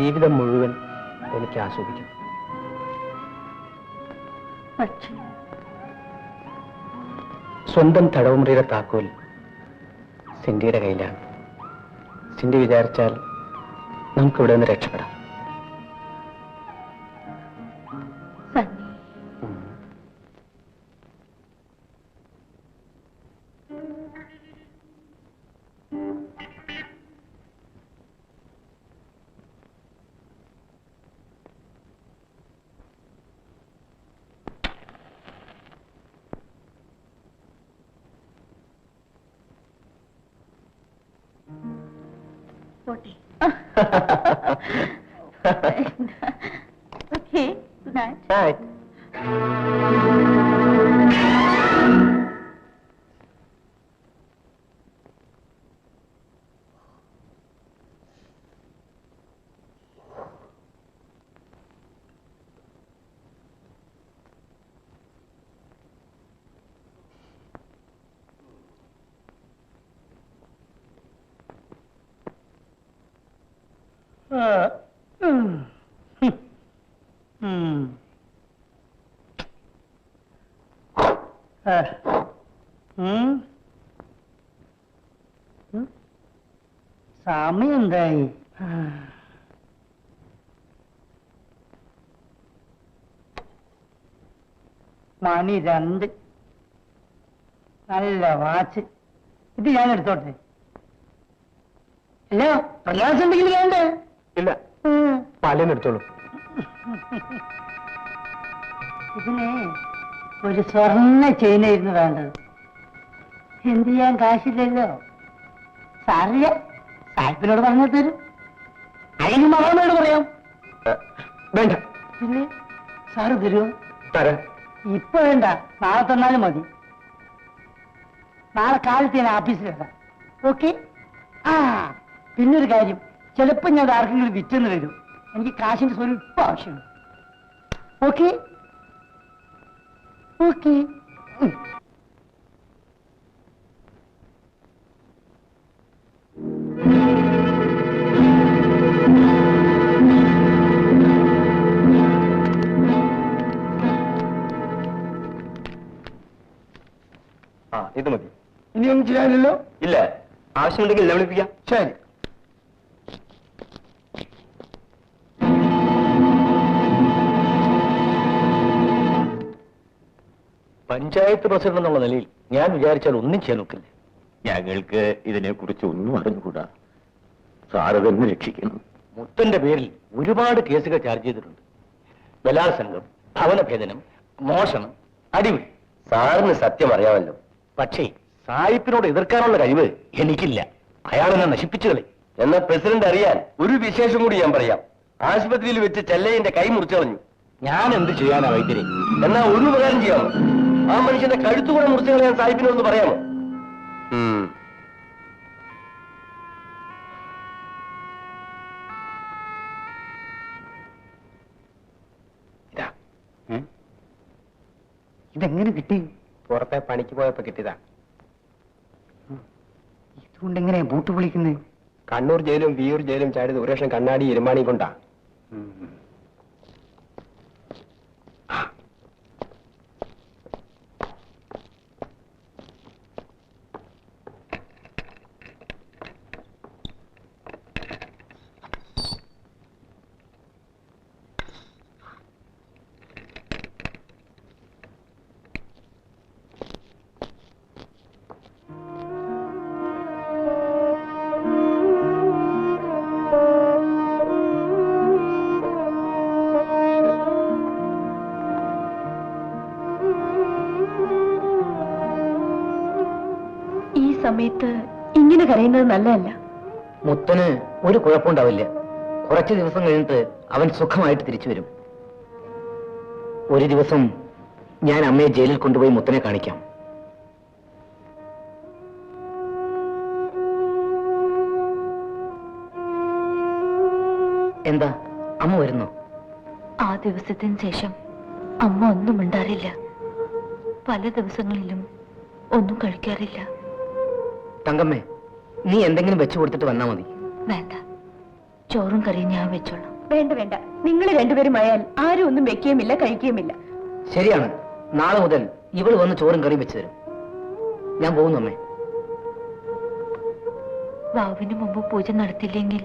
ജീവിതം മുഴുവൻ എനിക്ക് ആസ്വദിക്കും. പക്ഷേ സ്വന്തം തടവുമുറിയുടെ താക്കോൽ സിന്ധിയുടെ കയ്യിലാണ്. സിന്ധി വിചാരിച്ചാൽ നമുക്കിവിടെ നിന്ന് രക്ഷപ്പെടാം. Sunny, okay, good night. Night. സമയം എന്തായി? മണി 2. നല്ല വാച്ച്. ഇത് ഞാൻ എടുത്തോട്ടെ? അല്ല, പ്രയാസം ഉണ്ടെങ്കിൽ വേണ്ടേ? ഇല്ല, പാലിനെടുത്തോളൂ. ഇതിന് ഒരു സ്വർണ്ണ ചെയിനായിരുന്നു വേണ്ടത്. എന്ത് ചെയ്യാൻ കാശില്ലല്ലോ. സാറില്ല, സാഹിബിനോട് പറഞ്ഞു തരും. അല്ലെങ്കിൽ മകളോട് പറയാം. വേണ്ട. പിന്നെ സാറ് തരുമോ? തരാം. ഇപ്പൊ വേണ്ട, നാളെ തന്നാലും മതി. നാളെ കാലത്ത് ഞാൻ ഓഫീസിൽ വരാം. ഓക്കെ? ആ, പിന്നൊരു കാര്യം, ചിലപ്പോ ഞാൻ ആർക്കെങ്കിലും വിറ്റെന്ന് വരും. എനിക്ക് കാശിന്റെ സ്വല്പം ആവശ്യമുണ്ട്. ഓക്കെ? ഓക്കെ. ഇത് മതി. ഇനിയൊന്നും ചെയ്യാനില്ലല്ലോ? ഇല്ല, ആവശ്യമുണ്ടെങ്കിൽ എന്നെ വിളിപ്പിക്കാം. ശരി. പഞ്ചായത്ത് പ്രസിഡന്റ് എന്നുള്ള നിലയിൽ ഞാൻ വിചാരിച്ചാൽ ഒന്നും ചെയ്യാൻ നോക്കില്ല. ഞങ്ങൾക്ക് ഇതിനെക്കുറിച്ച് ഒന്നും അറിഞ്ഞുകൂടാ. സാറ് തന്നെ രക്ഷിക്കണം. മുത്തന്റെ പേരിൽ ഒരുപാട് കേസുകൾ ചാർജ് ചെയ്തിട്ടുണ്ട്. ബലാത്സംഗം, ഭവനഭേദനം, മോഷണം, അടിപിടി. സാറിന് സത്യം അറിയാമല്ലോ. പക്ഷേ സായിപ്പിനോട് എതിർക്കാനുള്ള കഴിവ് എനിക്കില്ല. അയാളെന്നെ നശിപ്പിച്ചു കളി. എന്നാൽ പ്രസിഡന്റ് അറിയാൻ ഒരു വിശേഷം കൂടി ഞാൻ പറയാം. ആശുപത്രിയിൽ വെച്ച് ചെല്ലയ്യന്റെ കൈ മുറിച്ചു കളഞ്ഞു. ഞാൻ എന്ത് ചെയ്യാനാ വൈദ്യരെ? എന്നാ ഒരു ഉപകാരം ചെയ്യാമോ? ആ മനുഷ്യന്റെ കഴുത്തുകൂടെ മുറിച്ചു കളയാൻ സാഹിബിനൊന്ന് പറയാമോ? ഇതെങ്ങനെ കിട്ടി? പുറത്തെ പണിക്ക് പോയപ്പോ കിട്ടിയതാ. ഇതുകൊണ്ട് എങ്ങനെയാ ബൂട്ട് പൊളിക്കുന്നത്? കണ്ണൂർ ജയിലും വിയൂർ ജയിലും ചാടിയത് ഒരു ലക്ഷം കണ്ണാടി ഇരുമാണി കൊണ്ടാ. സമയത്ത് ഇങ്ങനെ കരയുന്നത് നല്ലതല്ല. മുത്തന് ഒരു കുഴപ്പമുണ്ടാവില്ല. കുറച്ചു ദിവസം കഴിഞ്ഞിട്ട് അവൻ സുഖമായിട്ട് തിരിച്ചു വരും. ഒരു ദിവസം ഞാൻ അമ്മയെ ജയിലിൽ കൊണ്ടുപോയി മുത്തനെ കാണിക്കാം. എന്താ, അമ്മ വരുന്നോ? ആ ദിവസത്തിന് ശേഷം അമ്മ ഒന്നും മിണ്ടാറില്ല. പല ദിവസങ്ങളിലും ഒന്നും കഴിക്കാറില്ല. തങ്കമ്മേ, നീ എന്തെങ്കിലും വെച്ചു കൊടുത്തിട്ട് വന്നാ മതി. വേണ്ട, ചോറും കറിയും ഞാൻ വെച്ചോളാം. വേണ്ട വേണ്ട, നിങ്ങൾ രണ്ടുപേരും ആയാൽ ആരും ഒന്നും വെക്കുകയുമില്ല കഴിക്കുകയുമില്ല. ശരിയാണ്, നാളെ മുതൽ ഇവള് വന്ന് ചോറും കറിയും വെച്ചു തരും. ഞാൻ പോകുന്നു അമ്മേ. വാവിന് മുമ്പ് പൂജ നടത്തിയില്ലെങ്കിൽ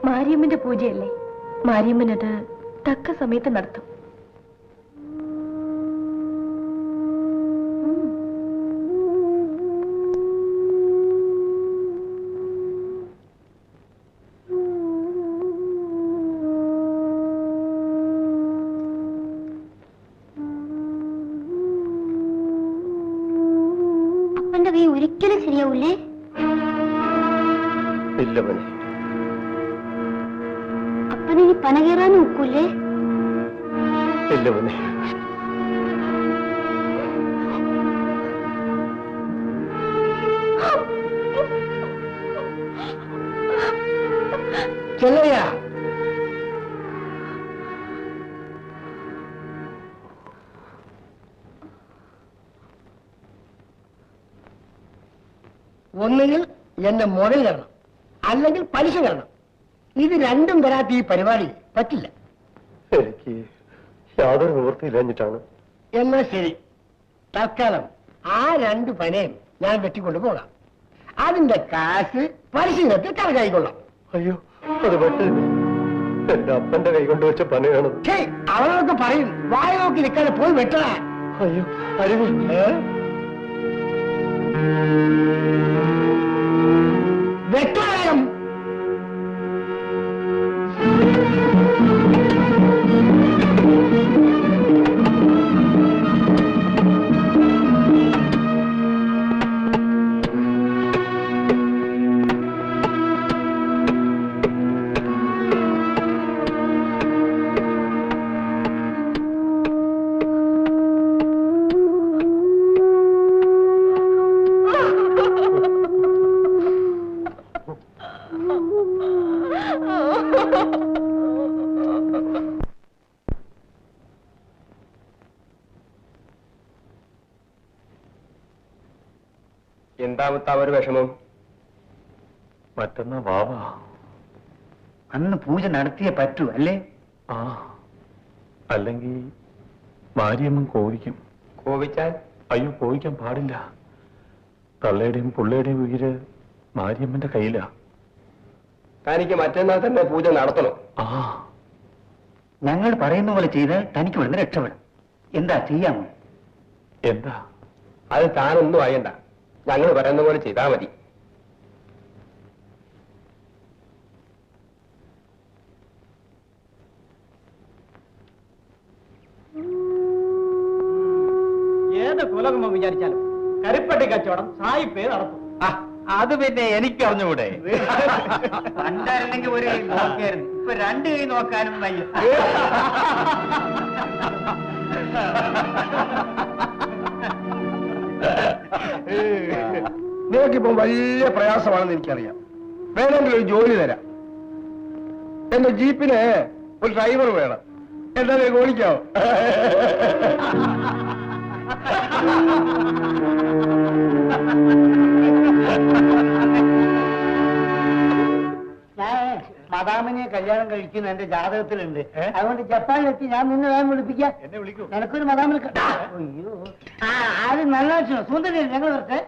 മാരിയമ്മന്റെ പൂജയല്ലേ, മാരിയമ്മൻ അത് തക്ക സമയത്ത് നടത്തും. അപ്പന്റെ കൈ ഒരിക്കലും ശരിയാവൂലേ? ഇല്ല മോനെ. അപ്പനിനി പന കയറാനും ഒക്കൂലേ? ഇല്ല മോനെ. ചെല്ലയ്യ, ഒന്നുകിൽ എന്റെ മുതൽ തരണം, അല്ലെങ്കിൽ പലിശ തരണം. ഇത് രണ്ടും തരാത്ത ഈ പരിപാടി പറ്റില്ല. എനിക്ക് യാതൊരു നിവൃത്തിയില്ലഞ്ഞിട്ടാണ്. എന്നാ ശരി, തൽക്കാലം ആ രണ്ട് പനയും ഞാൻ വെട്ടിക്കൊണ്ടു പോകാം. അതിന്റെ കാശ് പലിശ കണക്കായിക്കൊള്ളാം. അയ്യോ, അത് പറ്റില്ല. എന്റെ അപ്പന്റെ കൈ കൊണ്ട് വെച്ച പനയാണത്. അവളൊക്കെ പറയും, വായ നോക്കി നിൽക്കാതെ പോയി വെട്ടണ. അയ്യോ, അരുവി. വെട്ടണം. എന്താമത്തെ ഒരു വിഷമം? മറ്റന്നാ വാവാ. അന്ന് പൂജ നടത്തിയേ പറ്റൂ അല്ലേ? ആ, അല്ലെങ്കിൽ മാരിയമ്മൻ കോവിക്കും. കോപിച്ചാൽ? അയ്യോ, കോവിക്കാൻ പാടില്ല. തള്ളയുടെയും പുള്ളയുടെയും ഉയിര് മാരിയമ്മന്റെ കയ്യിലാ. തനിക്ക് മറ്റന്നാൾ തന്നെ പൂജ നടത്തണം. ആ, ഞങ്ങൾ പറയുന്ന പോലെ ചെയ്ത് തനിക്ക് ഇവിടുന്ന് രക്ഷപ്പെടും. എന്താ ചെയ്യാമോ? എന്താ? അത് താനൊന്നും അറിയണ്ട, ഞങ്ങൾ പറയുന്ന പോലെ ചെയ്താൽ മതി. ഏത് കുലകുമ്പം വിചാരിച്ചാലും കരിപ്പട്ടി കച്ചവടം സായിപ്പേ നടത്തും. അത് പിന്നെ എനിക്ക് അറിഞ്ഞുകൂടെ? പണ്ടായിരുന്നെങ്കിൽ ഒരു കൈ നോക്കിയായിരുന്നു, ഇപ്പൊ രണ്ട് കൈ നോക്കാനും വയ്യ. നിനക്കിപ്പം വലിയ പ്രയാസമാണെന്ന് എനിക്കറിയാം. വേണമെങ്കിൽ ഒരു ജോലി തരാം. എന്റെ ജീപ്പിന് ഒരു ഡ്രൈവർ വേണം. എന്താ ഓടിക്കാവോ? ഞാൻ മദാമിനെ കല്യാണം കഴിക്കുന്ന എന്റെ ജാതകത്തിലുണ്ട്. അതുകൊണ്ട് ജപ്പാനിലെത്തി ഞാൻ നിന്നെ വേഗം വിളിപ്പിക്കാം. എന്നെ വിളിക്കൂ. നിനക്കൊരു മദാമിനെ അയ്യോ, ആരും നല്ല ലക്ഷണം സുന്ദരി ഞങ്ങൾ വരട്ടെ.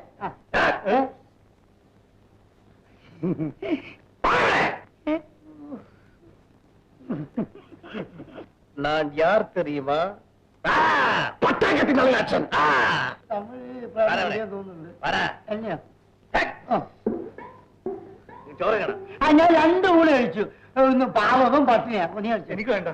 நான் யார் தெரியுமா? തമിഴ് പ്രായം തോന്നുന്നുണ്ട്. എന്നെയോ? ഞാൻ രണ്ട് ഊണ് കഴിച്ചു. ഒന്ന് പാവകം പട്ടിണിയാ. നീ കഴിച്ചു? എനിക്ക് വേണ്ട.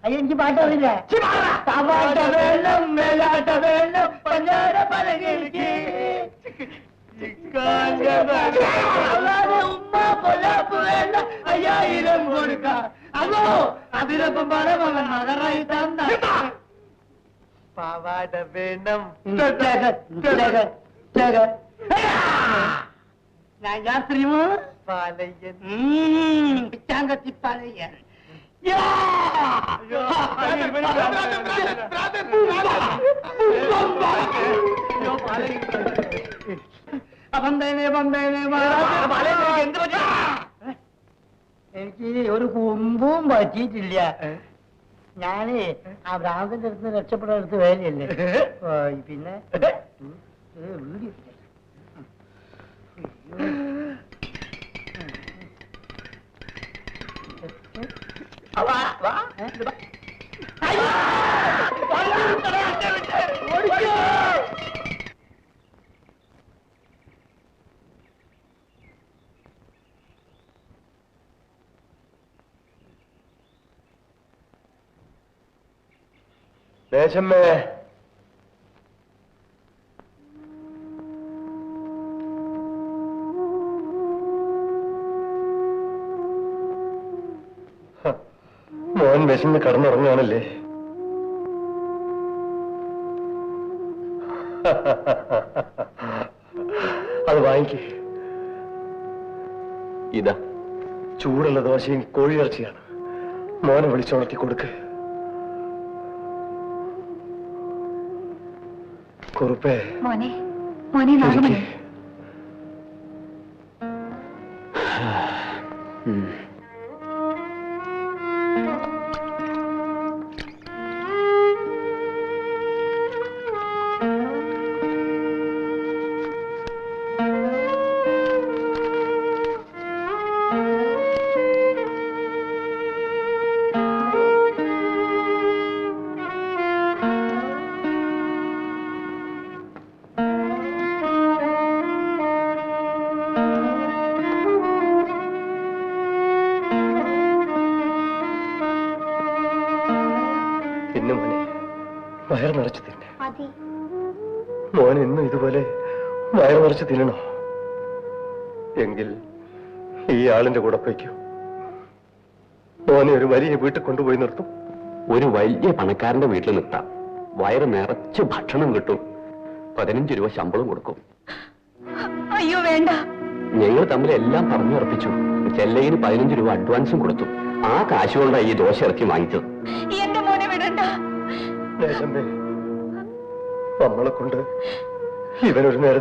എനിക്ക് പാട്ടറിയില്ല. വേണം മേലാട്ട വേണം പഞ്ചാര പലകിലേക്ക് ഉമ്മ പൊലാപ്പ് വേണ്ട 5000 കൊടുക്കാം അതോ അതിനൊപ്പം പരമകൻ മകറായി തന്ന പാവാട വേണം രാജാശ്രീമോ പാലയ്യൻ പിച്ചാങ്കത്തി പാലയ്യൻ എനിക്ക് ഒരു കുമ്പും പറ്റിയിട്ടില്ല. ഞാനേ ആ ഭ്രാന്തന്റെ അടുത്ത് രക്ഷപ്പെടാൻ എടുത്ത് വേലയല്ലേ. പിന്നെ വീഡിയോ ദേശമ്മേ, മോൻ വിശന്ന് കടന്നുറങ്ങുകയാണല്ലേ? അത് വാങ്ങിക്കേ. ഇതാ ചൂടുള്ള ദോശയും കോഴിയിറച്ചിയാണ്. മോനെ വിളിച്ചുണർത്തി കൊടുക്ക്. കുറുപ്പേ, മോനെ മോനെ നാഗമണി പിന്നെ മോനെ വയറ് നിറച്ച് തിന്നെ. മതി. മോൻ ഇന്നും ഇതുപോലെ വയറ് നിറച്ച് തിന്നണോ? എങ്കിൽ ഈ ആളിന്റെ കൂടെ പോയിക്കോ. മോനെ ഒരു വലിയ വീട്ടിൽ കൊണ്ടുപോയി നിർത്തും. ഒരു വലിയ പണക്കാരന്റെ വീട്ടിൽ നിർത്താം. വയറ് നിറച്ച് ഭക്ഷണം കിട്ടും. 15 രൂപ ശമ്പളം കൊടുക്കും. അയ്യോ വേണ്ട. ഞങ്ങൾ തമ്മിൽ എല്ലാം പറഞ്ഞുറപ്പിച്ചു. ചെല്ലയിന് 15 രൂപ അഡ്വാൻസും കൊടുത്തു. ആ കാശ് കൊണ്ടാണ് ഈ ദോശ ഇറക്കി വാങ്ങിച്ചത്. എന്റെ മോനെ വിടണ്ട. നമ്മളെ കൊണ്ട് ഇവനൊരു നേരം